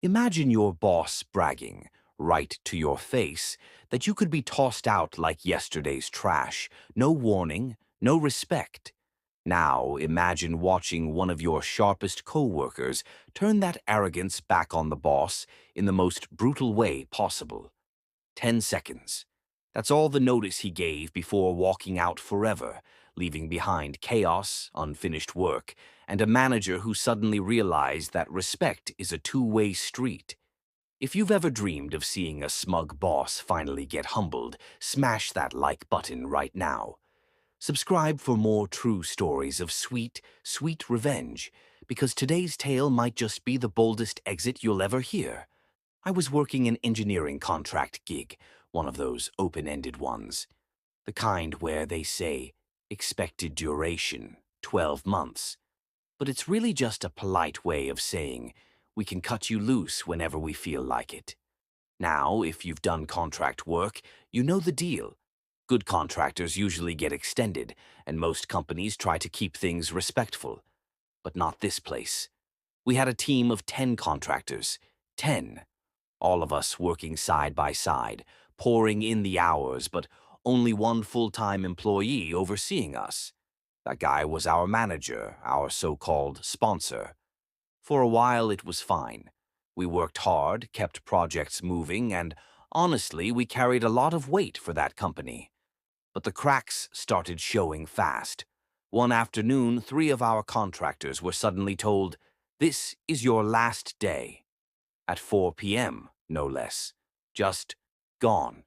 Imagine your boss bragging, right to your face, that you could be tossed out like yesterday's trash. No warning, no respect. Now imagine watching one of your sharpest co-workers turn that arrogance back on the boss in the most brutal way possible. 10 seconds. That's all the notice he gave before walking out forever, leaving behind chaos, unfinished work, and a manager who suddenly realized that respect is a two-way street. If you've ever dreamed of seeing a smug boss finally get humbled, smash that like button right now. Subscribe for more true stories of sweet, sweet revenge, because today's tale might just be the boldest exit you'll ever hear. I was working an engineering contract gig, one of those open-ended ones. The kind where they say, expected duration, 12 months. But it's really just a polite way of saying, we can cut you loose whenever we feel like it. Now, if you've done contract work, you know the deal. Good contractors usually get extended, and most companies try to keep things respectful. But not this place. We had a team of 10 contractors. 10. All of us working side by side, pouring in the hours, but only one full-time employee overseeing us. That guy was our manager, our so-called sponsor. For a while, it was fine. We worked hard, kept projects moving, and honestly, we carried a lot of weight for that company. But the cracks started showing fast. One afternoon, 3 of our contractors were suddenly told, "This is your last day." At 4 p.m., no less. Just gone.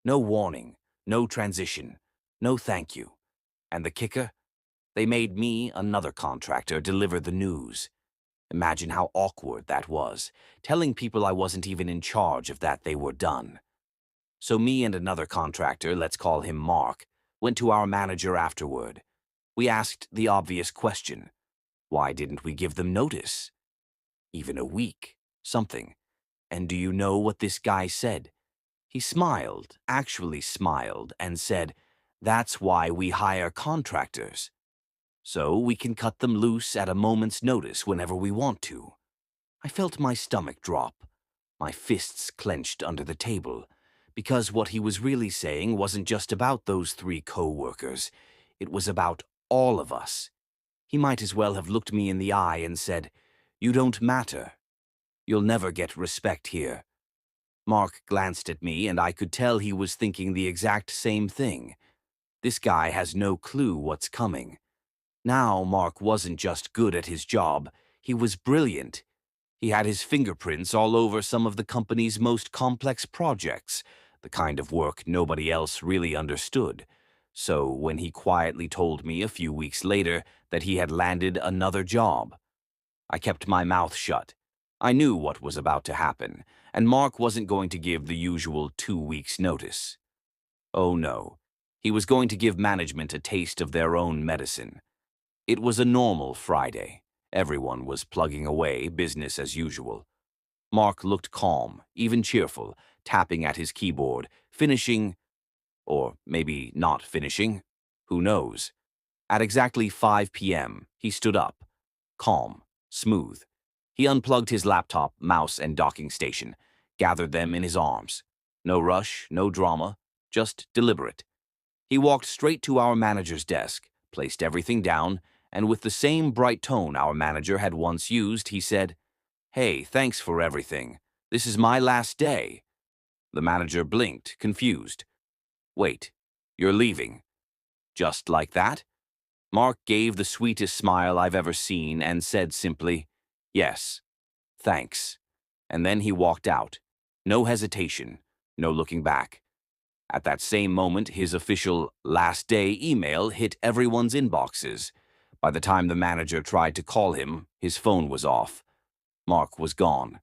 No warning, no transition, no thank you. And the kicker? They made me, another contractor, deliver the news. Imagine how awkward that was, telling people I wasn't even in charge of that they were done. So me and another contractor, let's call him Mark, went to our manager afterward. We asked the obvious question. Why didn't we give them notice? Even a week, something. And do you know what this guy said? He smiled, actually smiled, and said, "That's why we hire contractors. So we can cut them loose at a moment's notice whenever we want to." I felt my stomach drop, my fists clenched under the table, because what he was really saying wasn't just about those 3 co-workers. It was about all of us. He might as well have looked me in the eye and said, "You don't matter. You'll never get respect here." Mark glanced at me, and I could tell he was thinking the exact same thing. This guy has no clue what's coming. Now, Mark wasn't just good at his job, he was brilliant. He had his fingerprints all over some of the company's most complex projects, the kind of work nobody else really understood. So when he quietly told me a few weeks later that he had landed another job, I kept my mouth shut. I knew what was about to happen, and Mark wasn't going to give the usual 2 weeks' notice. Oh no, he was going to give management a taste of their own medicine. It was a normal Friday. Everyone was plugging away, business as usual. Mark looked calm, even cheerful, tapping at his keyboard, finishing, or maybe not finishing, who knows. At exactly 5 p.m., he stood up, calm, smooth. He unplugged his laptop, mouse, and docking station, gathered them in his arms. No rush, no drama, just deliberate. He walked straight to our manager's desk, placed everything down, and with the same bright tone our manager had once used, he said, "Hey, thanks for everything. This is my last day." The manager blinked, confused. "Wait, you're leaving? Just like that?" Mark gave the sweetest smile I've ever seen and said simply, "Yes, thanks." And then he walked out. No hesitation, no looking back. At that same moment, his official last day email hit everyone's inboxes. By the time the manager tried to call him, his phone was off. Mark was gone.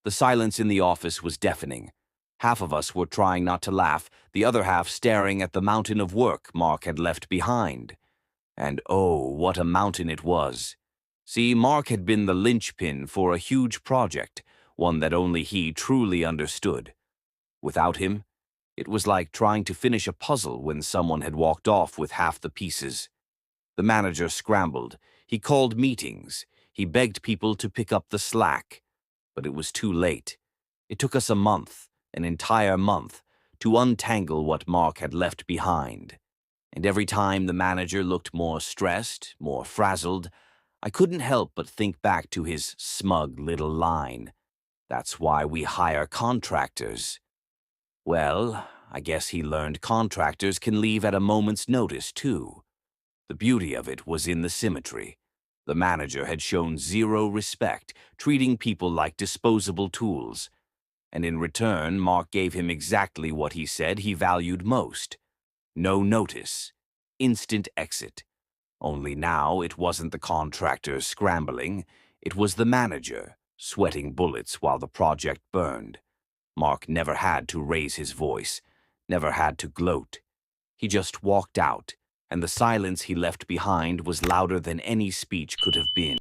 The silence in the office was deafening. Half of us were trying not to laugh, the other half staring at the mountain of work Mark had left behind. And oh, what a mountain it was. See, Mark had been the linchpin for a huge project, one that only he truly understood. Without him, it was like trying to finish a puzzle when someone had walked off with half the pieces. The manager scrambled. He called meetings. He begged people to pick up the slack. But it was too late. It took us a month, an entire month, to untangle what Mark had left behind. And every time the manager looked more stressed, more frazzled, I couldn't help but think back to his smug little line. "That's why we hire contractors." Well, I guess he learned contractors can leave at a moment's notice, too. The beauty of it was in the symmetry. The manager had shown zero respect, treating people like disposable tools. And in return, Mark gave him exactly what he said he valued most. No notice. Instant exit. Only now it wasn't the contractor scrambling, it was the manager, sweating bullets while the project burned. Mark never had to raise his voice, never had to gloat. He just walked out, and the silence he left behind was louder than any speech could have been.